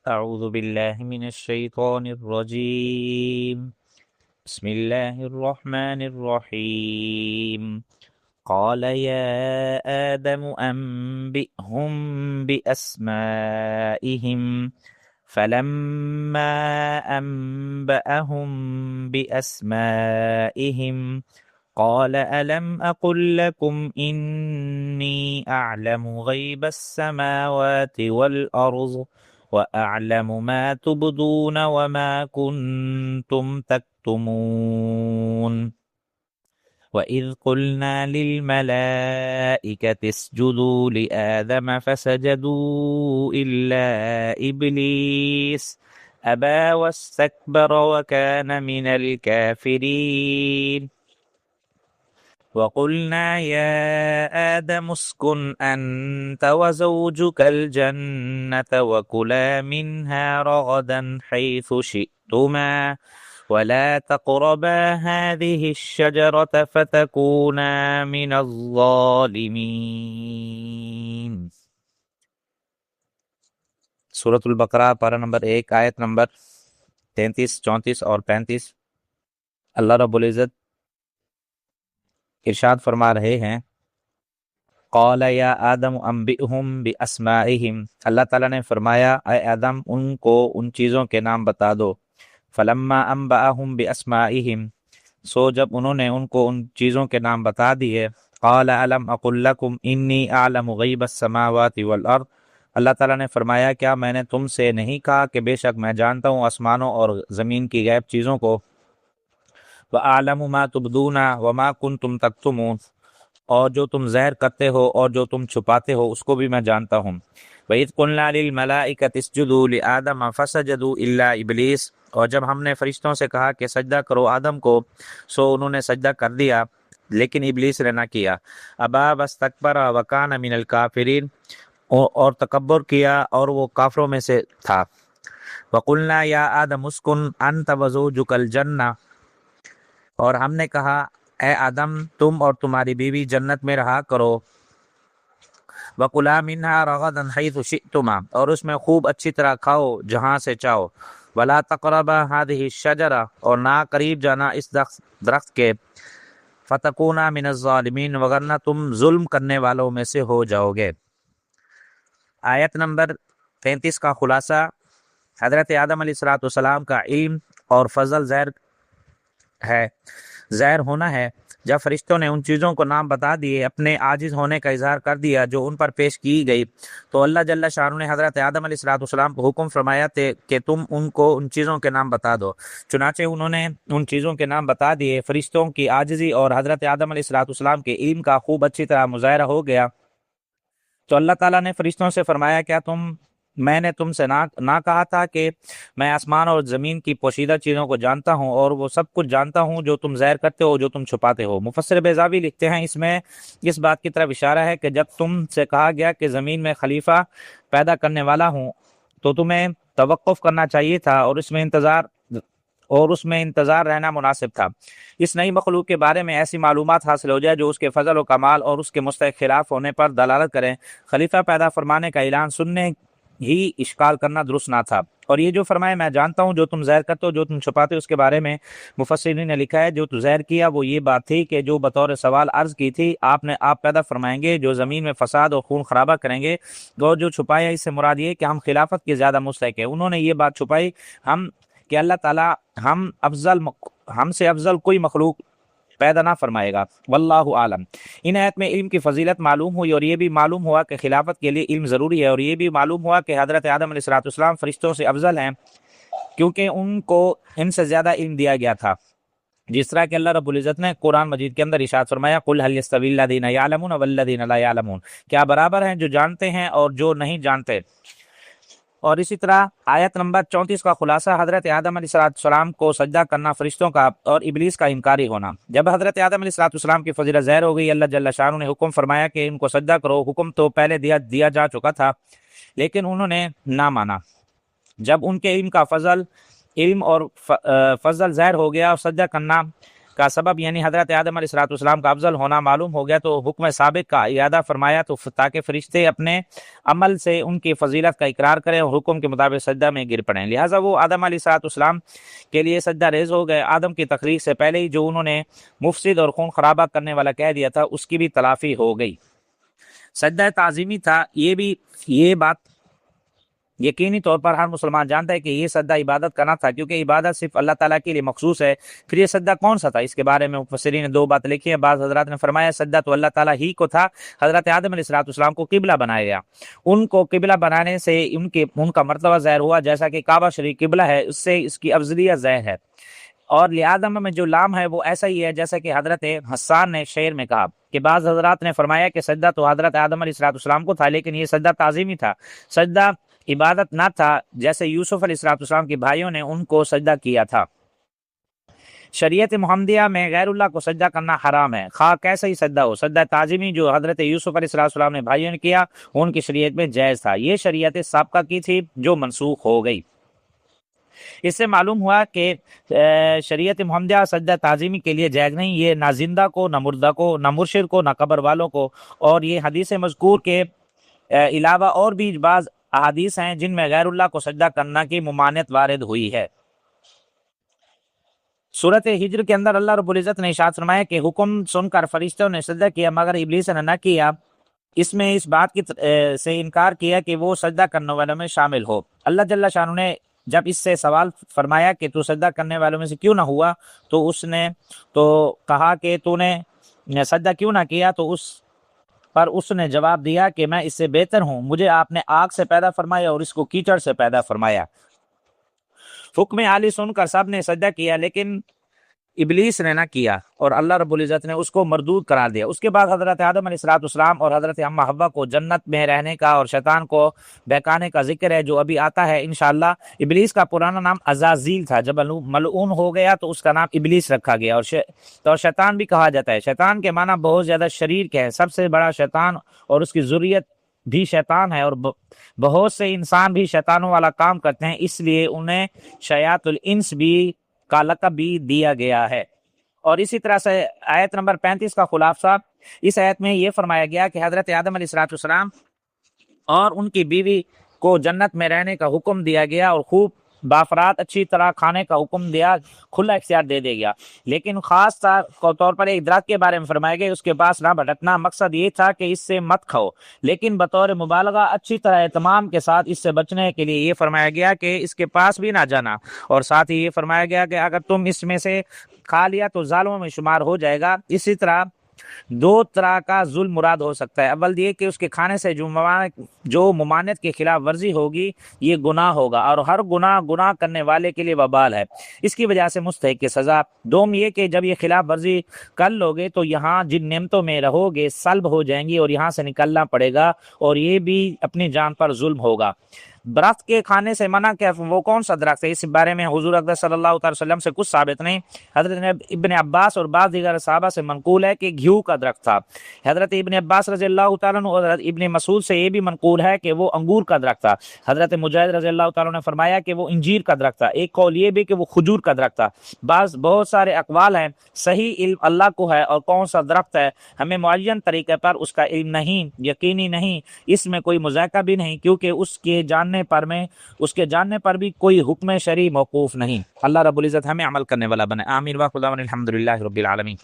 أعوذ بالله من الشيطان الرجيم. بسم الله الرحمن الرحيم. قال يا آدم أنبئهم بأسمائهم فلما أنبأهم بأسمائهم قال ألم أقل لكم إني أعلم غيب السماوات والأرض وأعلم ما تبدون وما كنتم تكتمون وإذ قلنا للملائكة اسجدوا لآدم فسجدوا إلا إبليس أبى واستكبر وكان من الكافرين وقلنا يا آدم اسكن أنت وزوجك الجنة وكلا منها رغدا حيث شئتما ولا تقربا هذه الشجرة فتكونا من الظالمين. سورة البقرہ پارہ نمبر 1 آیت نمبر 33 34 اور 35. اللہ رب العزت ارشاد فرما رہے ہیں قال یا آدم انبئہم باسمائہم، اللہ تعالیٰ نے فرمایا اے آدم ان کو ان چیزوں کے نام بتا دو. فلما انبأہم باسمائہم، سو جب انہوں نے ان کو ان چیزوں کے نام بتا دیے، قال الم اقل لکم انی اعلم غیب السماوات والارض، اللہ تعالیٰ نے فرمایا کیا میں نے تم سے نہیں کہا کہ بے شک میں جانتا ہوں آسمانوں اور زمین کی غیب چیزوں کو، وَأَعْلَمُ مَا تُبْدُونَ وَمَا كُنْتُمْ تَكْتُمُونَ، اور جو تم ظاہر کرتے ہو اور جو تم چھپاتے ہو اس کو بھی میں جانتا ہوں. وَإِذْ قُلْنَا لِلْمَلَائِكَةِ اسْجُدُوا لِآدَمَ فَسَجَدُوا إِلَّا إِبْلِيسَ، اور جب ہم نے فرشتوں سے کہا کہ سجدہ کرو آدم کو، سو انہوں نے سجدہ کر دیا لیکن ابلیس نے نہ کیا. ابا واستکبر وکان من الکافرین، اور تکبر کیا اور وہ کافروں میں سے تھا. وَقُلْنَا يَا آدَمُ اسْكُنْ أَنْتَ وَزَوْجُكَ الْجَنَّةَ، اور ہم نے کہا اے آدم تم اور تمہاری بیوی جنت میں رہا کرو. وَكُلَا مِنْهَا رَغَدًا حَيْثُ شِئْتُمَا، اور اس میں خوب اچھی طرح کھاؤ جہاں سے چاہو. وَلَا تَقْرَبَا هَذِهِ الشَّجَرَةَ، اور نہ قریب جانا اس درخت کے. فَتَكُونَا مِنَ الظَّالِمِينَ، وگرنہ تم ظلم کرنے والوں میں سے ہو جاؤ گے. آیت نمبر 33 کا خلاصہ حضرت آدم علیہ السلام کا علم اور فضل ظاہر ہونا ہے. جب فرشتوں نے ان چیزوں کو نام بتا دیے، اپنے عاجز ہونے کا اظہار کر دیا جو ان پر پیش کی گئی، تو اللہ جل شانہ نے حضرت آدم علیہ السلام کو حکم فرمایا کہ تم ان کو ان چیزوں کے نام بتا دو. چنانچہ انہوں نے ان چیزوں کے نام بتا دیے. فرشتوں کی عاجزی اور حضرت آدم علیہ السلام کے علم کا خوب اچھی طرح مظاہرہ ہو گیا. تو اللہ تعالیٰ نے فرشتوں سے فرمایا کیا میں نے تم سے نہ کہا تھا کہ میں آسمان اور زمین کی پوشیدہ چیزوں کو جانتا ہوں اور وہ سب کچھ جانتا ہوں جو تم ظاہر کرتے ہو جو تم چھپاتے ہو. مفسر بیضاوی لکھتے ہیں اس میں اس بات کی طرف اشارہ ہے کہ جب تم سے کہا گیا کہ زمین میں خلیفہ پیدا کرنے والا ہوں تو تمہیں توقف کرنا چاہیے تھا اور اس میں انتظار رہنا مناسب تھا. اس نئی مخلوق کے بارے میں ایسی معلومات حاصل ہو جائے جو اس کے فضل و کمال اور اس کے مستحق خلاف ہونے پر دلالت کریں. خلیفہ پیدا فرمانے کا اعلان سننے ہی اشکال کرنا درست نہ تھا. اور یہ جو فرمایا میں جانتا ہوں جو تم ظاہر کرتے ہو جو تم چھپاتے ہو، اس کے بارے میں مفسرین نے لکھا ہے جو تو ظاہر کیا وہ یہ بات تھی کہ جو بطور سوال عرض کی تھی آپ پیدا فرمائیں گے جو زمین میں فساد اور خون خرابہ کریں گے، اور جو چھپایا اس سے مراد یہ کہ ہم خلافت کے زیادہ مستحق ہیں. انہوں نے یہ بات چھپائی کہ اللہ تعالیٰ ہم سے افضل کوئی مخلوق پیدا نہ فرمائے گا. واللہ عالم. ان آیت میں علم کی فضیلت معلوم ہوئی اور یہ بھی معلوم ہوا کہ خلافت کے لیے علم ضروری ہے، اور یہ بھی معلوم ہوا کہ حضرت آدم علیہ السلام فرشتوں سے افضل ہیں کیونکہ ان کو ان سے زیادہ علم دیا گیا تھا. جس طرح کہ اللہ رب العزت نے قرآن مجید کے اندر ارشاد فرمایا قل هل يستوي الذين يعلمون والذين لا يعلمون، کیا برابر ہیں جو جانتے ہیں اور جو نہیں جانتے. اور اسی طرح آیت نمبر 34 کا خلاصہ حضرت آدم علیہ السلام کو سجدہ کرنا فرشتوں کا اور ابلیس کا انکاری ہونا. جب حضرت آدم علیہ السلام کی فضیلت ظاہر ہو گئی، اللہ جل شانہ نے حکم فرمایا کہ ان کو سجدہ کرو. حکم تو پہلے دیا جا چکا تھا لیکن انہوں نے نہ مانا. جب ان کے علم اور فضل ظاہر ہو گیا اور سجدہ کا سبب یعنی حضرت آدم علیہ السلام کا افضل ہونا معلوم ہو گیا تو حکم سابق کا اعادہ فرمایا تو تاکہ فرشتے اپنے عمل سے ان کی فضیلت کا اقرار کریں اور حکم کے مطابق سجدہ میں گر پڑیں، لہٰذا وہ آدم علیہ السلام کے لیے سجدہ ریز ہو گئے۔ آدم کی تخلیق سے پہلے ہی جو انہوں نے مفسد اور خون خرابہ کرنے والا کہہ دیا تھا اس کی بھی تلافی ہو گئی۔ سجدہ تعظیمی تھا، یہ بات یقینی طور پر ہر مسلمان جانتا ہے کہ یہ سجدہ عبادت کا نہ تھا، کیونکہ عبادت صرف اللہ تعالیٰ کے لیے مخصوص ہے۔ پھر یہ سجدہ کون سا تھا؟ اس کے بارے میں مفسرین نے دو باتیں لکھی ہیں۔ بعض حضرات نے فرمایا سجدہ تو اللہ تعالیٰ ہی کو تھا، حضرت آدم علیہ السلام کو قبلہ بنایا گیا، ان کو قبلہ بنانے سے ان کا مرتبہ ظاہر ہوا، جیسا کہ کعبہ شریف قبلہ ہے اس سے اس کی افضلیت ظاہر ہے، اور لآدم میں جو لام ہے وہ ایسا ہی ہے جیسا کہ حضرت حسان نے شعر میں کہا کہ بعض حضرات نے فرمایا کہ سجدہ تو حضرت آدم علیہ السلام کو تھا، لیکن یہ سجدہ تعظیمی تھا، سجدہ عبادت نہ تھا، جیسے یوسف علیہ السلام کے بھائیوں نے ان کو سجدہ کیا تھا۔ شریعت محمدیہ میں غیر اللہ کو سجدہ کرنا حرام ہے، خواہ کیسا ہی سجدہ ہو۔ سجدہ تعظیمی جو حضرت یوسف علیہ السلام نے بھائیوں نے کیا ان کی شریعت میں جائز تھا، یہ شریعت سابقہ کی تھی جو منسوخ ہو گئی۔ اس سے معلوم ہوا کہ شریعت محمدیہ سجدہ تعظیمی کے لیے جائز نہیں، یہ نہ زندہ کو، نہ مردہ کو، نہ مرشد کو، نہ قبر والوں کو، اور یہ حدیث مذکور کے علاوہ اور بھی بعض احادیث ہیں جن میں غیر اللہ کو سجدہ کرنا کی ممانعت وارد ہوئی ہے۔ سورۃ ہجر کے اندر اللہ رب العزت نے ارشاد فرمایا کہ حکم سن کر فرشتوں نے سجدہ کیا مگر ابلیس نے نہ کیا، اس میں اس بات کی سے انکار کیا کہ وہ سجدہ کرنے والوں میں شامل ہو۔ اللہ جل شانہ نے جب اس سے سوال فرمایا کہ تو سجدہ کرنے والوں میں سے کیوں نہ ہوا تو اس نے تو کہا کہ تو نے سجدہ کیوں نہ کیا، تو اس نے جواب دیا کہ میں اس سے بہتر ہوں، مجھے آپ نے آگ سے پیدا فرمایا اور اس کو کیچڑ سے پیدا فرمایا۔ حکم عالی سن کر سب نے سجدہ کیا لیکن ابلیس نے نہ کیا اور اللہ رب العزت نے اس کو مردود قرار دیا۔ اس کے بعد حضرت آدم علیہ السلام اور حضرت اماں حوا کو جنت میں رہنے کا اور شیطان کو بہکانے کا ذکر ہے جو ابھی آتا ہے انشاءاللہ۔ ابلیس کا پرانا نام عزازیل تھا، جب ملعون ہو گیا تو اس کا نام ابلیس رکھا گیا، اور شیطان بھی کہا جاتا ہے۔ شیطان کے معنی بہت زیادہ شریر کے ہے، سب سے بڑا شیطان اور اس کی ذریت بھی شیطان ہے، اور بہت سے انسان بھی شیطانوں والا کام کرتے ہیں، اس لیے انہیں شیاط الانس بھی کا لقب بھی دیا گیا ہے۔ اور اسی طرح سے آیت نمبر 35 کا خلاصہ، اس آیت میں یہ فرمایا گیا کہ حضرت آدم علیہ السلام اور ان کی بیوی کو جنت میں رہنے کا حکم دیا گیا اور خوب بافرات اچھی طرح کھانے کا حکم دیا، کھلا اختیار دے گیا، لیکن خاص طور پر ایک درخت کے بارے میں فرمایا گیا اس کے پاس نہ بھٹکنا، مقصد یہ تھا کہ اس سے مت کھاؤ، لیکن بطور مبالغہ اچھی طرح اہتمام کے ساتھ اس سے بچنے کے لیے یہ فرمایا گیا کہ اس کے پاس بھی نہ جانا، اور ساتھ ہی یہ فرمایا گیا کہ اگر تم اس میں سے کھا لیا تو ظالموں میں شمار ہو جائے گا۔ اسی طرح دو طرح کا ظلم مراد ہو سکتا ہے، اول یہ کہ اس کے کھانے سے جو ممانعت کے خلاف ورزی ہوگی یہ گناہ ہوگا، اور ہر گناہ کرنے والے کے لیے وبال ہے، اس کی وجہ سے مستحق کی سزا۔ دوم یہ کہ جب یہ خلاف ورزی کر لوگے تو یہاں جن نعمتوں میں رہو گے سلب ہو جائیں گی اور یہاں سے نکلنا پڑے گا، اور یہ بھی اپنی جان پر ظلم ہوگا۔ درخت کے کھانے سے منع کیا، وہ کون سا درخت ہے؟ اس بارے میں حضور اقدس صلی اللہ علیہ وسلم سے کچھ ثابت نہیں، حضرت ابن عباس اور بعض دیگر صحابہ سے منقول ہے کہ گھیو کا درخت تھا۔ حضرت ابن عباس رضی اللہ تعالیٰ عنہ اور حضرت ابن مسعود سے یہ بھی منقول ہے کہ وہ انگور کا درخت تھا۔ حضرت مجاہد رضی اللہ تعالیٰ نے فرمایا کہ وہ انجیر کا درخت تھا، ایک قول یہ بھی کہ وہ کھجور کا درخت تھا۔ بہت سارے اقوال ہیں، صحیح علم اللہ کو ہے اور کون سا درخت ہے ہمیں معین طریقے پر اس کا علم نہیں، یقینی نہیں، اس میں کوئی مذائقہ بھی نہیں، کیونکہ اس کے جاننے پر بھی کوئی حکم شرعی موقوف نہیں۔ اللہ رب العزت ہمیں عمل کرنے والا بنے، آمین، واخر دعوانا الحمدللہ رب العالمین۔